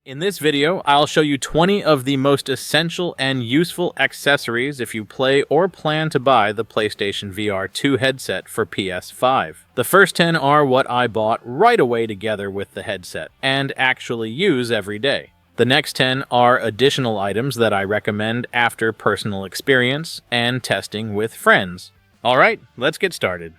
In this video, I'll show you 20 of the most essential and useful accessories if you play or plan to buy the PlayStation VR2 headset for PS5. The first 10 are what I bought right away together with the headset, and actually use every day. The next 10 are additional items that I recommend after personal experience and testing with friends. Alright, let's get started.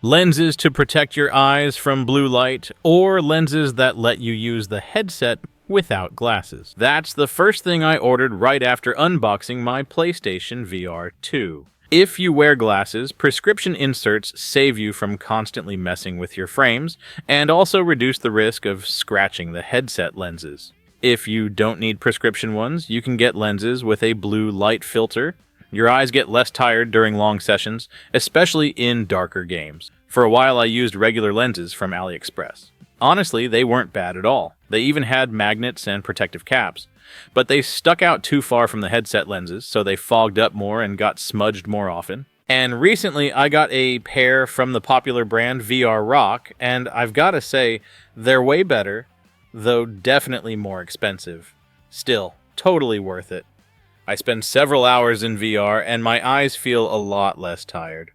Lenses to protect your eyes from blue light, or lenses that let you use the headset without glasses. That's the first thing I ordered right after unboxing my PlayStation VR2. If you wear glasses, prescription inserts save you from constantly messing with your frames, and also reduce the risk of scratching the headset lenses. If you don't need prescription ones, you can get lenses with a blue light filter. Your eyes get less tired during long sessions, especially in darker games. For a while I used regular lenses from AliExpress. Honestly, they weren't bad at all. They even had magnets and protective caps. But they stuck out too far from the headset lenses, so they fogged up more and got smudged more often. And recently I got a pair from the popular brand VR2, and I've gotta say, they're way better, though definitely more expensive. Still, totally worth it. I spend several hours in VR, and my eyes feel a lot less tired.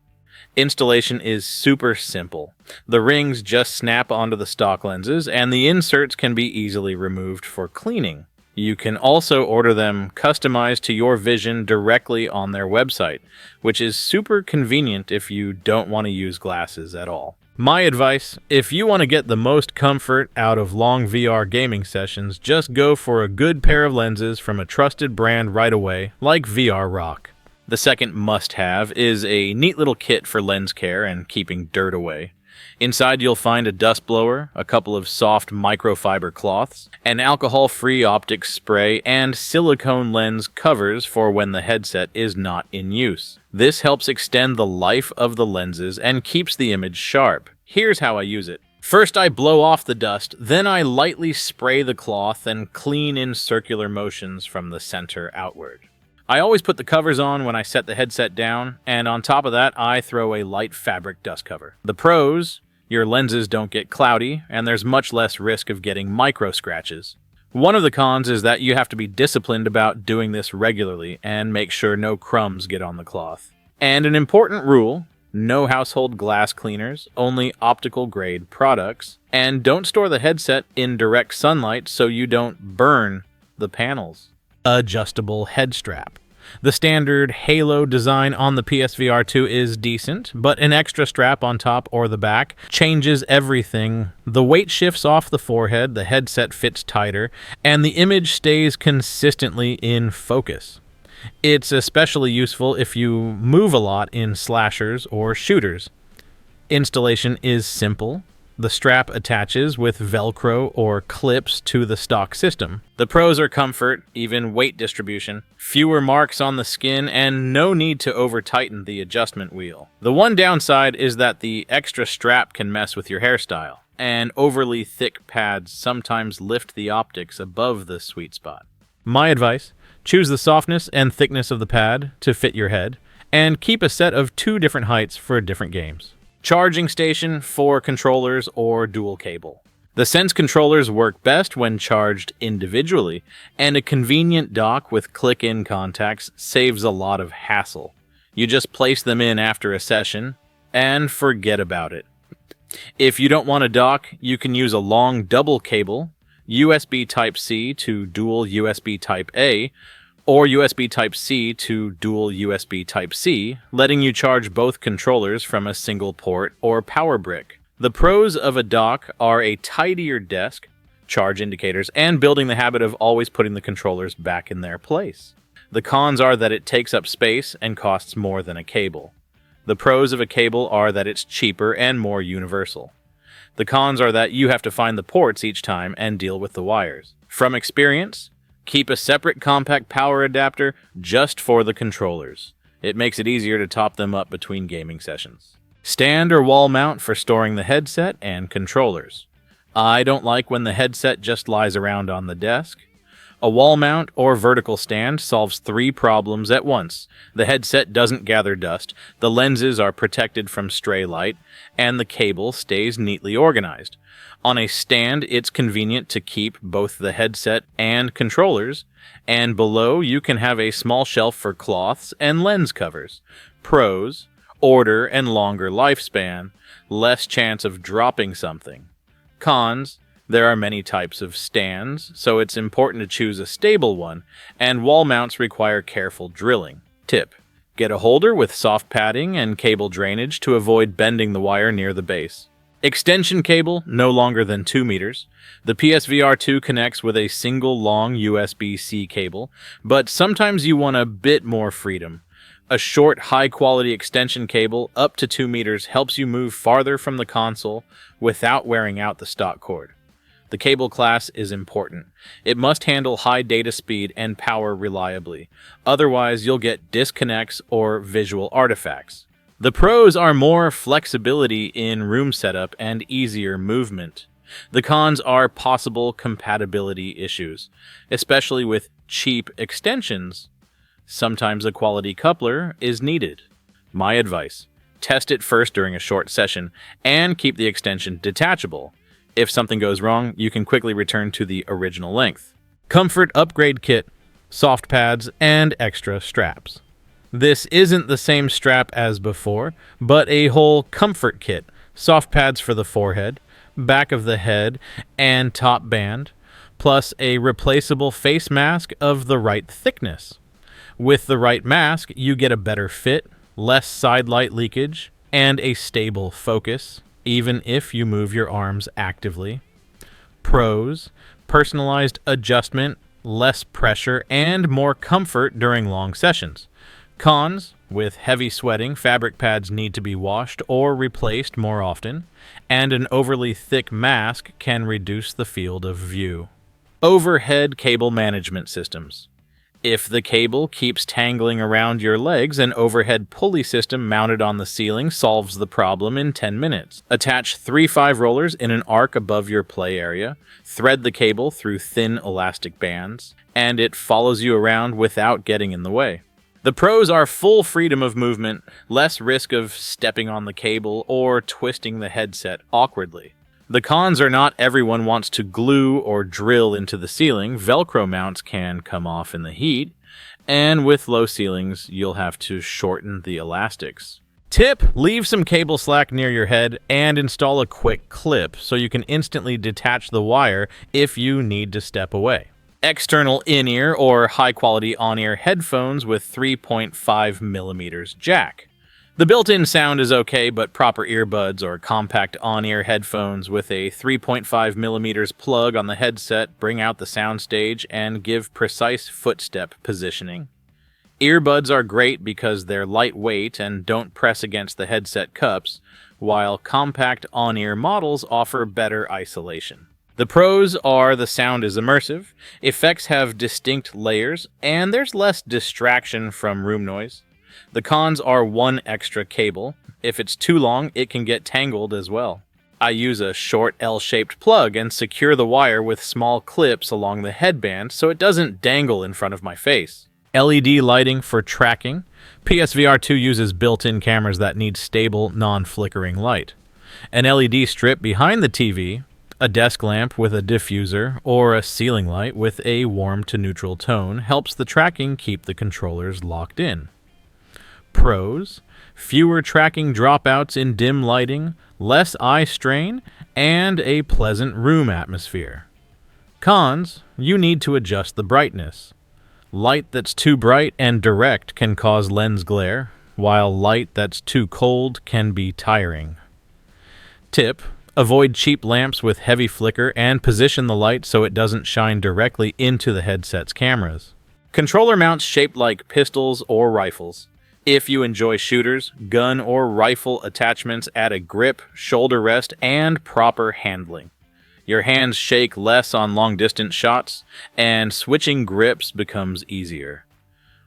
Installation is super simple. The rings just snap onto the stock lenses, and the inserts can be easily removed for cleaning. You can also order them customized to your vision directly on their website, which is super convenient if you don't want to use glasses at all. My advice, if you want to get the most comfort out of long VR gaming sessions, just go for a good pair of lenses from a trusted brand right away, like VR2. The second must-have is a neat little kit for lens care and keeping dirt away. Inside you'll find a dust blower, a couple of soft microfiber cloths, an alcohol-free optic spray, and silicone lens covers for when the headset is not in use. This helps extend the life of the lenses and keeps the image sharp. Here's how I use it. First I blow off the dust, then I lightly spray the cloth and clean in circular motions from the center outward. I always put the covers on when I set the headset down, and on top of that, I throw a light fabric dust cover. The pros: your lenses don't get cloudy, and there's much less risk of getting micro scratches. One of the cons is that you have to be disciplined about doing this regularly and make sure no crumbs get on the cloth. And an important rule: no household glass cleaners, only optical grade products, and don't store the headset in direct sunlight so you don't burn the panels. Adjustable head strap. The standard halo design on the PSVR2 is decent, but an extra strap on top or the back changes everything. The weight shifts off the forehead, the headset fits tighter, and the image stays consistently in focus. It's especially useful if you move a lot in slashers or shooters. Installation is simple. The strap attaches with Velcro or clips to the stock system. The pros are comfort, even weight distribution, fewer marks on the skin, and no need to over-tighten the adjustment wheel. The one downside is that the extra strap can mess with your hairstyle, and overly thick pads sometimes lift the optics above the sweet spot. My advice: choose the softness and thickness of the pad to fit your head, and keep a set of 2 different heights for different games. Charging station for controllers or dual cable. The Sense controllers work best when charged individually, and a convenient dock with click-in contacts saves a lot of hassle. You just place them in after a session and forget about it. If you don't want a dock, you can use a long double cable, USB Type-C to dual USB Type-A, or USB Type-C to dual USB Type-C, letting you charge both controllers from a single port or power brick. The pros of a dock are a tidier desk, charge indicators, and building the habit of always putting the controllers back in their place. The cons are that it takes up space and costs more than a cable. The pros of a cable are that it's cheaper and more universal. The cons are that you have to find the ports each time and deal with the wires. From experience, keep a separate compact power adapter just for the controllers. It makes it easier to top them up between gaming sessions. Stand or wall mount for storing the headset and controllers. I don't like when the headset just lies around on the desk. A wall mount or vertical stand solves three problems at once. The headset doesn't gather dust, the lenses are protected from stray light, and the cable stays neatly organized. On a stand, it's convenient to keep both the headset and controllers, and below you can have a small shelf for cloths and lens covers. Pros: order and longer lifespan, less chance of dropping something. Cons: there are many types of stands, so it's important to choose a stable one, and wall mounts require careful drilling. Tip: get a holder with soft padding and cable drainage to avoid bending the wire near the base. Extension cable, no longer than 2 meters. The PSVR2 connects with a single long USB-C cable, but sometimes you want a bit more freedom. A short, high-quality extension cable up to 2 meters helps you move farther from the console without wearing out the stock cord. The cable class is important. It must handle high data speed and power reliably. Otherwise, you'll get disconnects or visual artifacts. The pros are more flexibility in room setup and easier movement. The cons are possible compatibility issues, especially with cheap extensions. Sometimes a quality coupler is needed. My advice: test it first during a short session and keep the extension detachable. If something goes wrong, you can quickly return to the original length. Comfort upgrade kit, soft pads, and extra straps. This isn't the same strap as before, but a whole comfort kit, soft pads for the forehead, back of the head, and top band, plus a replaceable face mask of the right thickness. With the right mask, you get a better fit, less side light leakage, and a stable focus, even if you move your arms actively. Pros: personalized adjustment, less pressure, and more comfort during long sessions. Cons: with heavy sweating, fabric pads need to be washed or replaced more often, and an overly thick mask can reduce the field of view. Overhead cable management systems. If the cable keeps tangling around your legs, an overhead pulley system mounted on the ceiling solves the problem in 10 minutes. Attach 3 5-rollers in an arc above your play area, thread the cable through thin elastic bands, and it follows you around without getting in the way. The pros are full freedom of movement, less risk of stepping on the cable or twisting the headset awkwardly. The cons are not everyone wants to glue or drill into the ceiling. Velcro mounts can come off in the heat, and with low ceilings, you'll have to shorten the elastics. Tip: leave some cable slack near your head and install a quick clip so you can instantly detach the wire if you need to step away. External in-ear or high-quality on-ear headphones with 3.5mm jack. The built-in sound is okay, but proper earbuds or compact on-ear headphones with a 3.5mm plug on the headset bring out the soundstage and give precise footstep positioning. Earbuds are great because they're lightweight and don't press against the headset cups, while compact on-ear models offer better isolation. The pros are the sound is immersive, effects have distinct layers, and there's less distraction from room noise. The cons are one extra cable. If it's too long, it can get tangled as well. I use a short L-shaped plug and secure the wire with small clips along the headband so it doesn't dangle in front of my face. LED lighting for tracking. PSVR2 uses built-in cameras that need stable, non-flickering light. An LED strip behind the TV, a desk lamp with a diffuser, or a ceiling light with a warm to neutral tone helps the tracking keep the controllers locked in. Pros: fewer tracking dropouts in dim lighting, less eye strain, and a pleasant room atmosphere. Cons: you need to adjust the brightness. Light that's too bright and direct can cause lens glare, while light that's too cold can be tiring. Tip: avoid cheap lamps with heavy flicker and position the light so it doesn't shine directly into the headset's cameras. Controller mounts shaped like pistols or rifles. If you enjoy shooters, gun or rifle attachments add a grip, shoulder rest, and proper handling. Your hands shake less on long-distance shots, and switching grips becomes easier.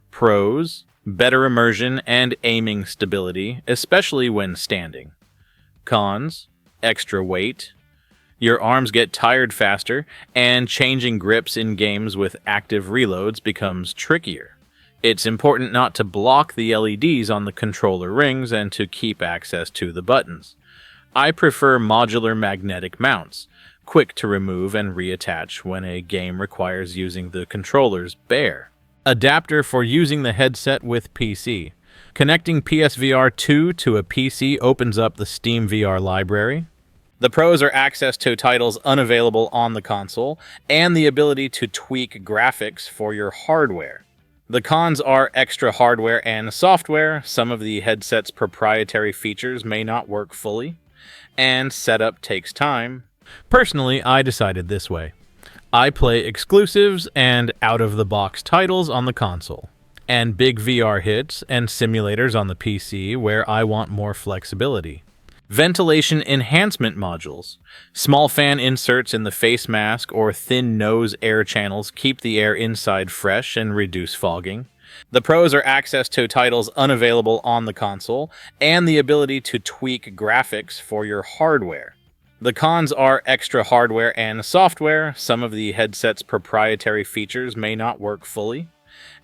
Pros: better immersion and aiming stability, especially when standing. Cons: extra weight, Your arms get tired faster, and changing grips in games with active reloads becomes trickier. It's important not to block the LEDs on the controller rings and to keep access to the buttons. I prefer modular magnetic mounts, quick to remove and reattach when a game requires using the controllers bare. Adapter for using the headset with PC. Connecting PSVR2 to a PC opens up the Steam VR library. The pros are access to titles unavailable on the console and the ability to tweak graphics for your hardware. The cons are extra hardware and software. Some of the headset's proprietary features may not work fully, and setup takes time. Personally, I decided this way. I play exclusives and out-of-the-box titles on the console, and big VR hits and simulators on the PC where I want more flexibility. Ventilation enhancement modules. Small fan inserts in the face mask or thin nose air channels keep the air inside fresh and reduce fogging. The pros are access to titles unavailable on the console and the ability to tweak graphics for your hardware. The cons are extra hardware and software. Some of the headset's proprietary features may not work fully,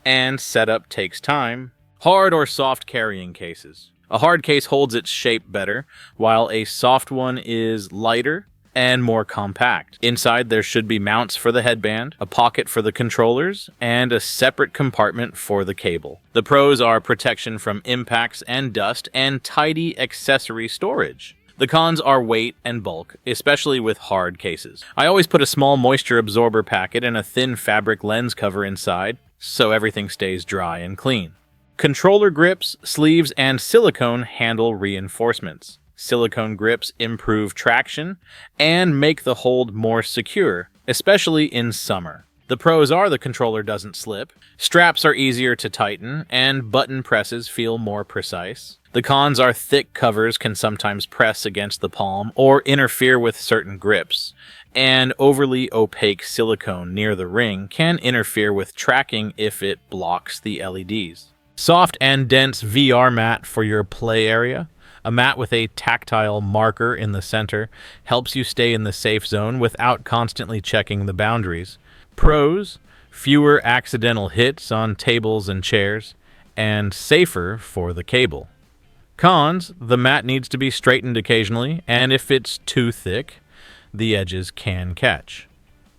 and setup takes time. Hard or soft carrying cases. A hard case holds its shape better, while a soft one is lighter and more compact. Inside there should be mounts for the headband, a pocket for the controllers, and a separate compartment for the cable. The pros are protection from impacts and dust and tidy accessory storage. The cons are weight and bulk, especially with hard cases. I always put a small moisture absorber packet and a thin fabric lens cover inside, so everything stays dry and clean. Controller grips, sleeves, and silicone handle reinforcements. Silicone grips improve traction and make the hold more secure, especially in summer. The pros are the controller doesn't slip, straps are easier to tighten, and button presses feel more precise. The cons are thick covers can sometimes press against the palm or interfere with certain grips, and overly opaque silicone near the ring can interfere with tracking if it blocks the LEDs. Soft and dense VR mat for your play area. A mat with a tactile marker in the center helps you stay in the safe zone without constantly checking the boundaries. Pros: fewer accidental hits on tables and chairs, and safer for the cable. Cons: the mat needs to be straightened occasionally, and if it's too thick, the edges can catch.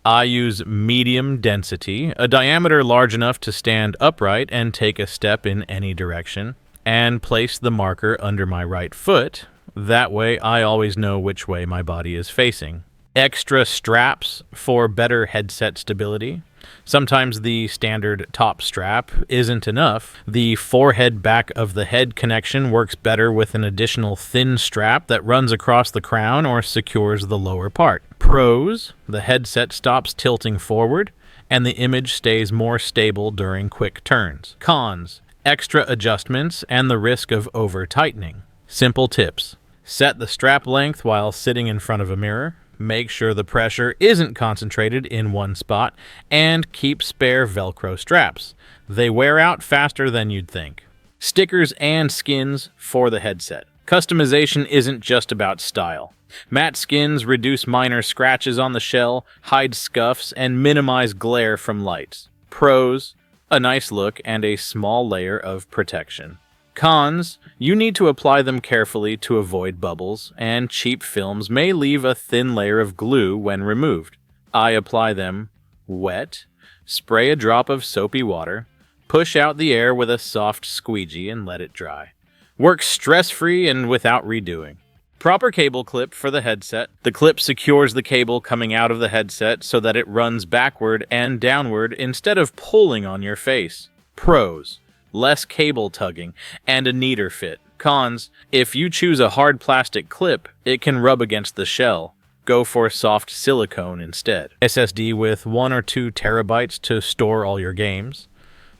I use medium density, a diameter large enough to stand upright and take a step in any direction, and place the marker under my right foot. That way I always know which way my body is facing. Extra straps for better headset stability. Sometimes the standard top strap isn't enough. The forehead back of the head connection works better with an additional thin strap that runs across the crown or secures the lower part. Pros: the headset stops tilting forward, and the image stays more stable during quick turns. Cons: extra adjustments and the risk of over-tightening. Simple tips: set the strap length while sitting in front of a mirror. Make sure the pressure isn't concentrated in one spot, and keep spare Velcro straps. They wear out faster than you'd think. Stickers and skins for the headset. Customization isn't just about style. Matte skins reduce minor scratches on the shell, hide scuffs, and minimize glare from lights. Pros: a nice look and a small layer of protection. Cons: you need to apply them carefully to avoid bubbles, and cheap films may leave a thin layer of glue when removed. I apply them wet, spray a drop of soapy water, push out the air with a soft squeegee and let it dry. Works stress-free and without redoing. Proper cable clip for the headset. The clip secures the cable coming out of the headset so that it runs backward and downward instead of pulling on your face. Pros: less cable tugging, and a neater fit. Cons: if you choose a hard plastic clip, it can rub against the shell. Go for soft silicone instead. SSD with 1 or 2 terabytes to store all your games.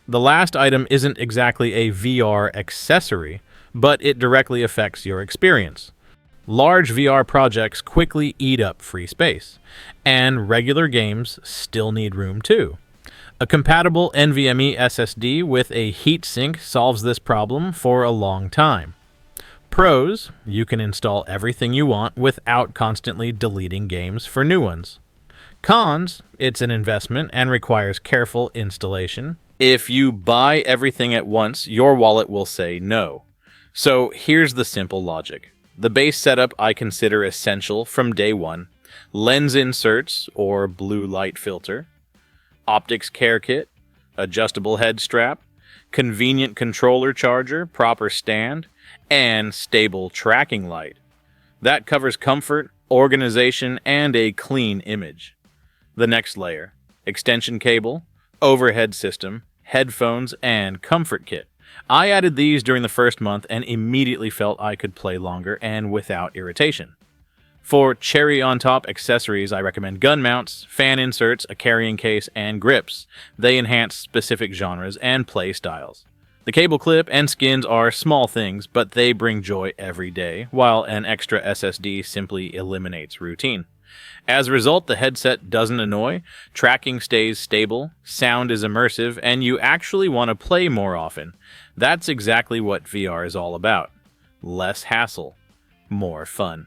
The last item isn't exactly a VR accessory, but it directly affects your experience. Large VR projects quickly eat up free space, and regular games still need room too. A compatible NVMe SSD with a heatsink solves this problem for a long time. Pros, you can install everything you want without constantly deleting games for new ones. Cons, it's an investment and requires careful installation. If you buy everything at once, your wallet will say no. So here's the simple logic. The base setup I consider essential from day one. Lens inserts or blue light filter, optics care kit, adjustable head strap, convenient controller charger, proper stand, and stable tracking light. That covers comfort, organization, and a clean image. The next layer: extension cable, overhead system, headphones, and comfort kit. I added these during the first month and immediately felt I could play longer and without irritation. For cherry-on-top accessories, I recommend gun mounts, fan inserts, a carrying case, and grips. They enhance specific genres and play styles. The cable clip and skins are small things, but they bring joy every day, while an extra SSD simply eliminates routine. As a result, the headset doesn't annoy, tracking stays stable, sound is immersive, and you actually want to play more often. That's exactly what VR is all about. Less hassle, more fun.